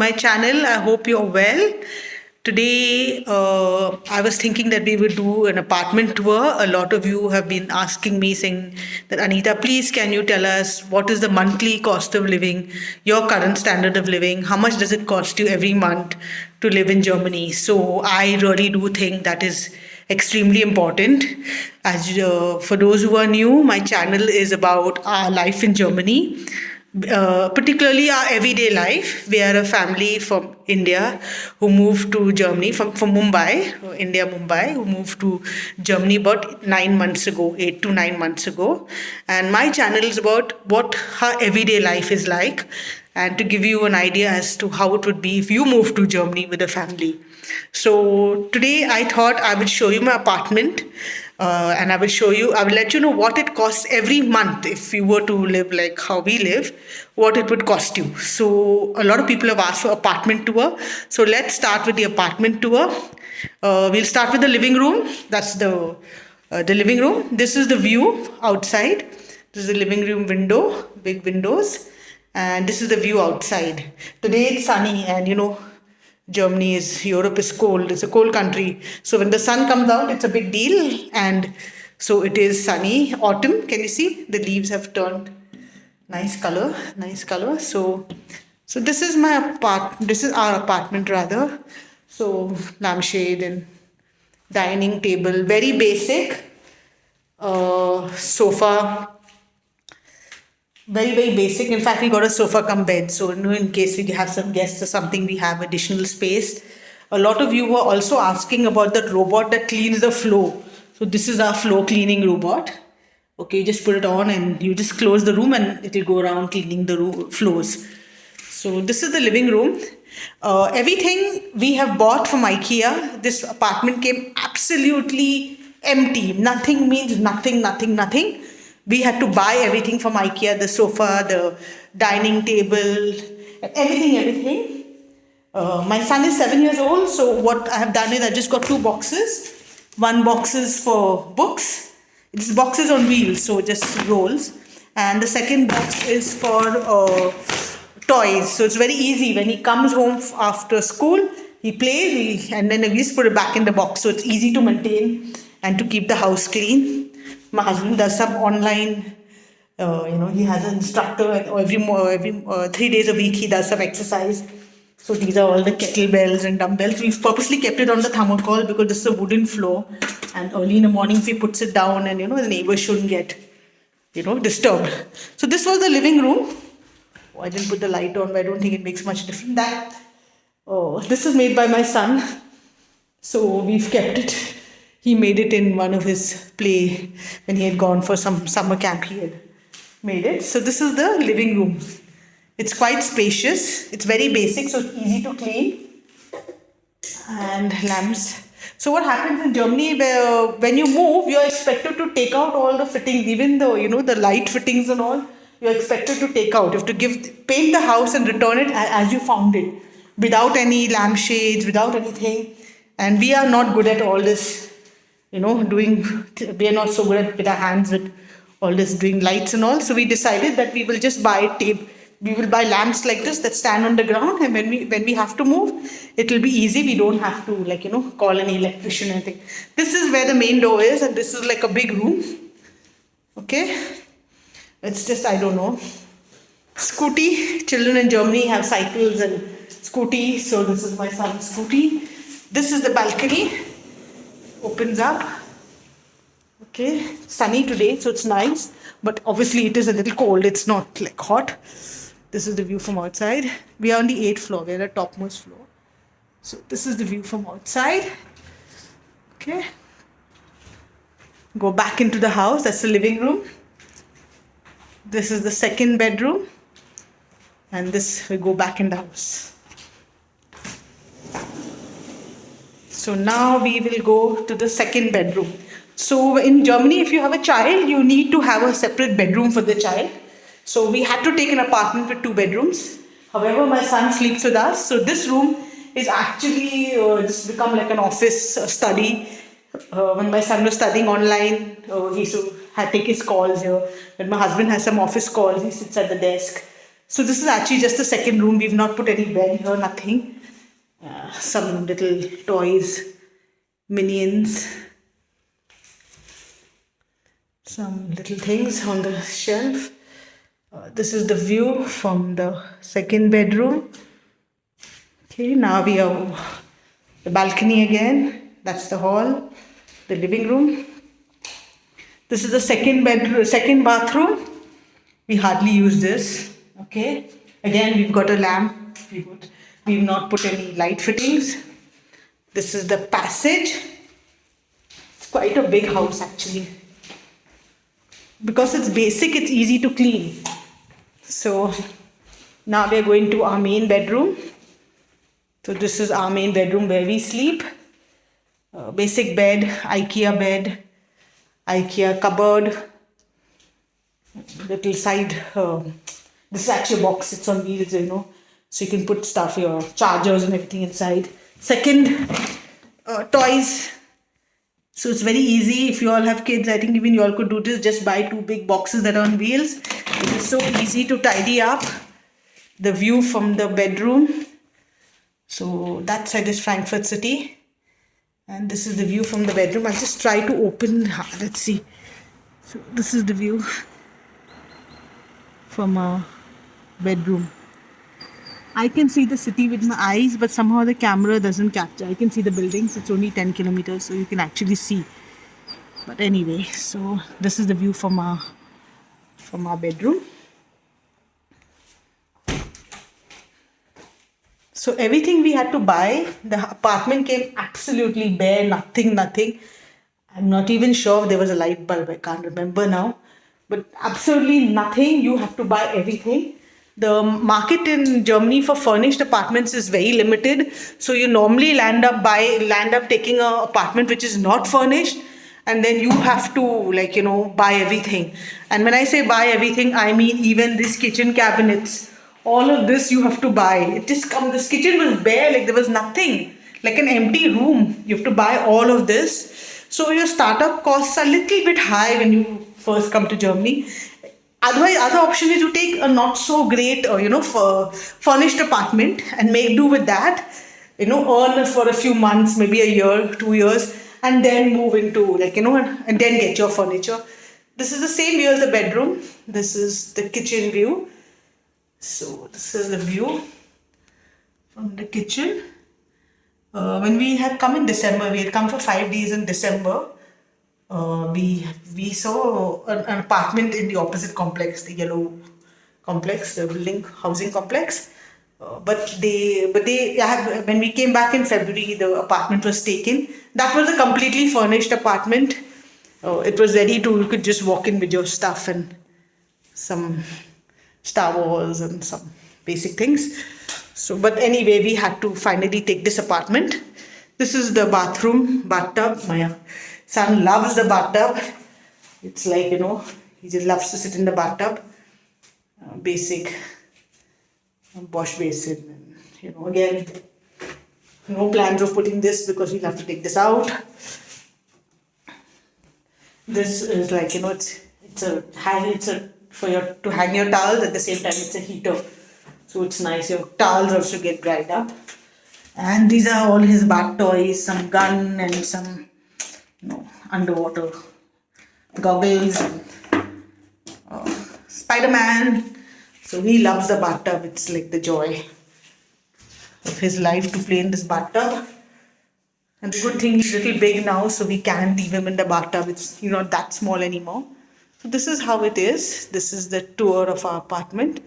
my channel. I hope you're well. Today, I was thinking that we would do an apartment tour. A lot of you have been asking me, saying that, Anita, please can you tell us what is the monthly cost of living, your current standard of living? How much does it cost you every month to live in Germany? So I really do think that is extremely important. As for those who are new, my channel is about our life in Germany, particularly our everyday life. We are a family from India who moved to Germany from Mumbai, India, Mumbai, who moved to Germany about 9 months ago, 8 to 9 months ago. And my channel is about what our everyday life is like, and to give you an idea as to how it would be if you move to Germany with a family. So today I thought I would show you my apartment, and I will let you know what it costs every month if you were to live like how we live, what it would cost you. So a lot of people have asked for apartment tour. So let's start with the apartment tour. We'll start with the living room. That's the living room. This is the view outside. This is the living room window, big windows. And this is the view outside. Today it's sunny, and Europe is cold. It's a cold country. So when the sun comes out, it's a big deal. And so it is sunny. Autumn, can you see? The leaves have turned nice color. So this is this is our apartment rather. So lampshade and dining table, very basic. Sofa, very, very basic. In fact, we got a sofa come bed. So, in case we have some guests or something, we have additional space. A lot of you were also asking about that robot that cleans the floor. So, this is our floor cleaning robot. Okay, you just put it on and you just close the room and it will go around cleaning the floors. So, this is the living room. Everything we have bought from IKEA. This apartment came absolutely empty. Nothing means nothing. We had to buy everything from IKEA, the sofa, the dining table, everything. My son is 7 years old, so what I have done is I just got 2 boxes. One box is for books. It's boxes on wheels, so just rolls. And the second box is for toys. So it's very easy. When he comes home after school, he plays, and then we just put it back in the box. So it's easy to maintain and to keep the house clean. My husband does some online, he has an instructor, and every 3 days a week he does some exercise. So these are all the kettlebells and dumbbells. We've purposely kept it on the thermocol because this is a wooden floor, and early in the morning if he puts it down, and the neighbors shouldn't get, disturbed. So this was the living room. I didn't put the light on, but I don't think it makes much difference. This is made by my son. So we've kept it. He made it in one of his play when he had gone for some summer camp. He had made it. So this is the living room. It's quite spacious. It's very basic, so it's easy to clean. And lamps. So what happens in Germany, when you move, you're expected to take out all the fittings, even though, the light fittings and all, you're expected to take out. You have to paint the house and return it as you found it, without any lampshades, without anything. And we are not good at all this. We are not so good with our hands with all this doing lights and all. So we decided that we will just buy tape. We will buy lamps like this that stand on the ground, and when we have to move, it will be easy. We don't have to call an electrician or anything. This is where the main door is, and this is like a big room. Okay, it's just, I don't know. Scooty. Children in Germany have cycles and scooty. So this is my son's scooty. This is the balcony. Opens up. Okay, sunny today, so it's nice, but obviously it is a little cold. It's not like hot. This is the view from outside. We are on the 8th floor. We're at the topmost floor. So this is the view from outside. Okay, go back into the house. That's the living room. This is the second bedroom, and this we go back in the house. So now we will go to the second bedroom. So in Germany, if you have a child, you need to have a separate bedroom for the child. So we had to take an apartment with 2 bedrooms. However, my son sleeps with us. So this room is actually just become like an office study. When my son was studying online, he used to take his calls here. When my husband has some office calls, he sits at the desk. So this is actually just the second room. We've not put any bed here, nothing. Some little toys, minions, some little things on the shelf. This is the view from the second bedroom. Okay, now we are the balcony again. That's the hall, the living room. This is the second bedroom, second bathroom. We hardly use this. Okay, again we've got a lamp. We've not put any light fittings. This is the passage. It's quite a big house actually. Because it's basic, it's easy to clean. So now we are going to our main bedroom. So this is our main bedroom where we sleep. Basic bed, IKEA cupboard, little side. This is actually a box. It's on wheels, so you can put stuff, your chargers and everything inside. Second, toys. So it's very easy. If you all have kids, I think even you all could do this. Just buy 2 big boxes that are on wheels. It is so easy to tidy up. The view from the bedroom. So that side is Frankfurt City. And this is the view from the bedroom. I'll just try to open. Let's see. So this is the view from our bedroom. I can see the city with my eyes, but somehow the camera doesn't capture. I can see the buildings. It's only 10 kilometers, so you can actually see. But anyway, so this is the view from our bedroom. So everything we had to buy. The apartment came absolutely bare, nothing. I'm not even sure if there was a light bulb. I can't remember now. But absolutely nothing. You have to buy everything. The market in Germany for furnished apartments is very limited. So you normally land up taking an apartment which is not furnished. And then you have to buy everything. And when I say buy everything, I mean even this kitchen cabinets. All of this you have to buy. This kitchen was bare, there was nothing. Like an empty room. You have to buy all of this. So your startup costs are a little bit high when you first come to Germany. Otherwise, other option is to take a not so great, furnished apartment and make do with that. Earn for a few months, maybe a year, 2 years, and then move into and then get your furniture. This is the same view as the bedroom. This is the kitchen view. So this is the view from the kitchen. When we had come in December, we had come for 5 days in December. We saw an apartment in the opposite complex, the yellow complex, the building housing complex. But when we came back in February, the apartment was taken. That was a completely furnished apartment. It was ready you could just walk in with your stuff and some Star Wars and some basic things. So, but anyway, we had to finally take this apartment. This is the bathtub. My son loves the bathtub. It's like, he just loves to sit in the bathtub. Basic wash basin. And, again, no plans of putting this because we'll have to take this out. This is it's to hang your towels. At the same time, it's a heater. So it's nice. Your towels also get dried up. And these are all his bath toys, some gun and some underwater goggles and Spider-Man. So he loves the bathtub. It's like the joy of his life to play in this bathtub. And the good thing, he's a little big now, so we can't leave him in the bathtub. It's not that small anymore. So this is how it is. This is the tour of our apartment.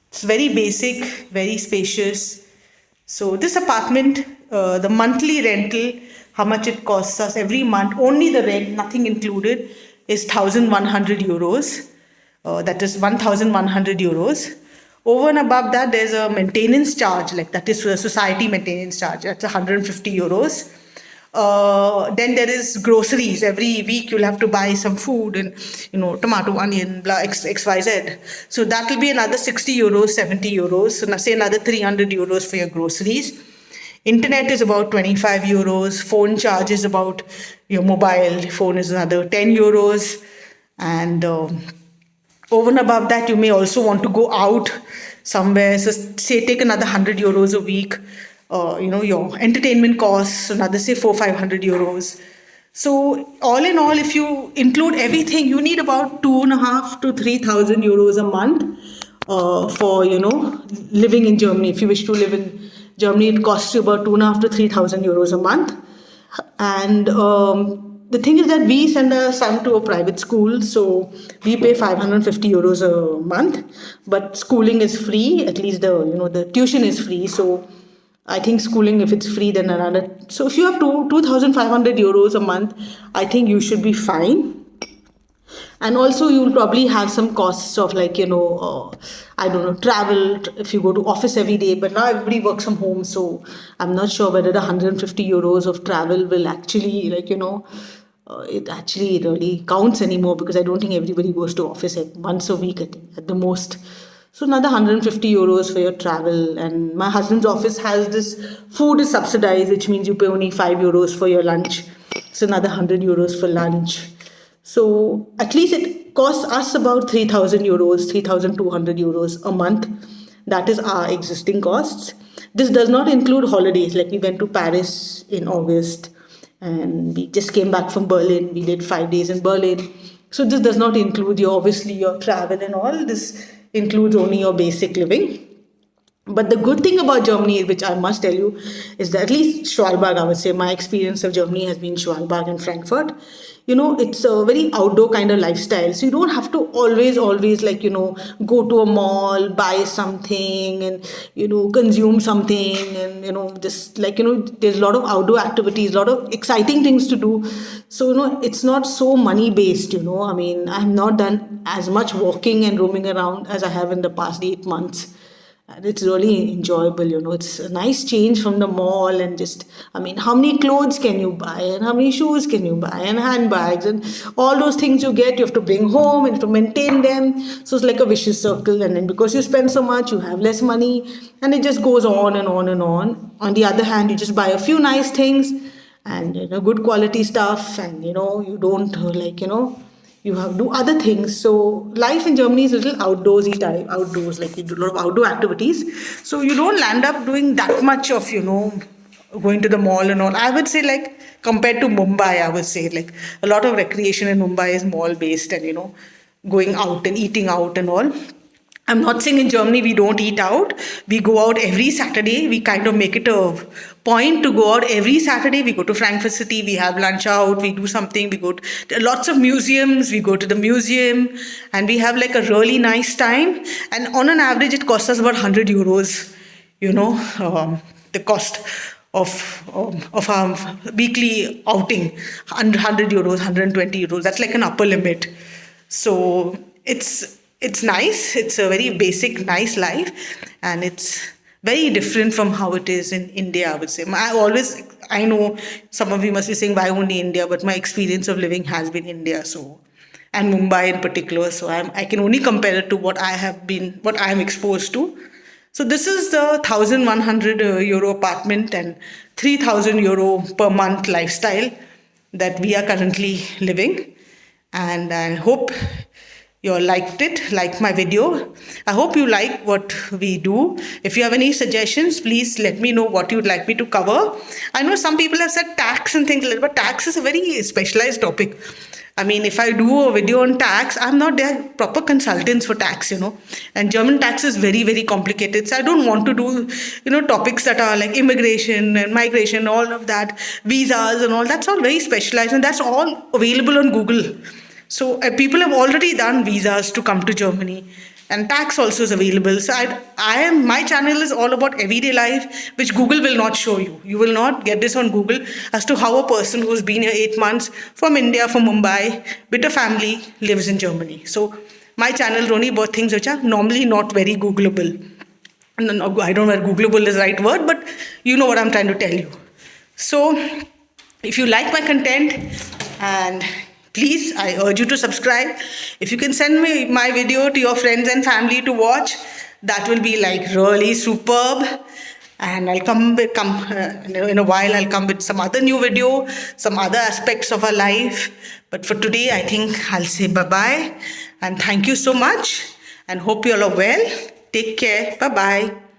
It's very basic, very spacious. So this apartment, the monthly rental, how much it costs us every month, only the rent, nothing included, is 1,100 euros. That is 1,100 euros. Over and above that, there's a maintenance charge, that is a society maintenance charge. That's 150 euros. Then there is groceries. Every week you'll have to buy some food and, tomato, onion, blah, XYZ. So that will be another 60 euros, 70 euros. So now say another 300 euros for your groceries. Internet is about 25 euros. Phone charge is about, your mobile phone is another 10 euros. And Over and above that, you may also want to go out somewhere. So say take another 100 euros a week. Your entertainment costs another say 500 euros. So all in all, if you include everything, you need about 2.5 to 3,000 euros a month for living in Germany. If you wish to live in Germany, it costs you about 2.5 to 3,000 euros a month. And the thing is that we send our son to a private school, so we pay 550 euros a month. But schooling is free. At least the tuition is free. So I think schooling, if it's free, then another. So if you have 2,500 euros a month, I think you should be fine. And also you'll probably have some costs of I don't know, travel if you go to office every day, but now everybody works from home, so I'm not sure whether the 150 euros of travel will actually it actually really counts anymore, because I don't think everybody goes to office once a week at the most. So another 150 euros for your travel. And my husband's office has this food is subsidized, which means you pay only 5 euros for your lunch. So another 100 euros for lunch. So at least it costs us about 3,000 euros, 3,200 euros a month. That is our existing costs. This does not include holidays. Like we went to Paris in August and we just came back from Berlin. We did 5 days in Berlin. So this does not include obviously your travel and all. This includes only your basic living. But the good thing about Germany, which I must tell you, is that at least Schwalbach, I would say, my experience of Germany has been Schwalbach and Frankfurt. It's a very outdoor kind of lifestyle. So you don't have to always go to a mall, buy something and, consume something and, just there's a lot of outdoor activities, a lot of exciting things to do. So, it's not so money based, I mean, I have not done as much walking and roaming around as I have in the past 8 months. And it's really enjoyable, it's a nice change from the mall and how many clothes can you buy and how many shoes can you buy and handbags and all those things you get, you have to bring home and to maintain them. So it's like a vicious circle. And then because you spend so much, you have less money and it just goes on and on and on. On the other hand, you just buy a few nice things and, good quality stuff and, you don't you have to do other things. So life in Germany is a little outdoorsy type, outdoors, like you do a lot of outdoor activities. So you don't land up doing that much of, going to the mall and all. I would say compared to Mumbai, I would say a lot of recreation in Mumbai is mall based and, going out and eating out and all. I'm not saying in Germany we don't eat out. We go out every Saturday. We kind of make it a point to go out every Saturday. We go to Frankfurt City. We have lunch out. We do something. We go to lots of museums. We go to the museum and we have a really nice time. And on an average, it costs us about 100 euros, the cost of our weekly outing, 100 euros, 120 euros. That's like an upper limit. So it's nice. It's a very basic, nice life. And it's very different from how it is in India, I would say. I know some of you must be saying, why only India? But my experience of living has been India. So, and Mumbai in particular. So I can only compare it to what I am exposed to. So this is the 1,100 euro apartment and 3,000 euro per month lifestyle that we are currently living. And I hope you all liked my video. I hope you like what we do. If you have any suggestions, please let me know what you'd like me to cover. I know some people have said tax and things like that, but tax is a very specialized topic. I mean, if I do a video on tax, I'm not their proper consultants for tax, and German tax is very, very complicated. So I don't want to do, topics that are like immigration and migration, all of that, visas and all. That's all very specialized and that's all available on Google. So people have already done visas to come to Germany and tax also is available. So my channel is all about everyday life, which Google will not show you. You will not get this on Google as to how a person who's been here 8 months from India, from Mumbai, with a family, lives in Germany. So my channel is only about things which are normally not very Googleable. No, I don't know whether Googleable is the right word, but you know what I'm trying to tell you. So if you like my content, and please, I urge you to subscribe. If you can send me my video to your friends and family to watch, that will be really superb. And I'll come in a while. I'll come with some other new video, some other aspects of our life. But for today, I think I'll say bye-bye. And thank you so much and hope you all are well. Take care. Bye bye.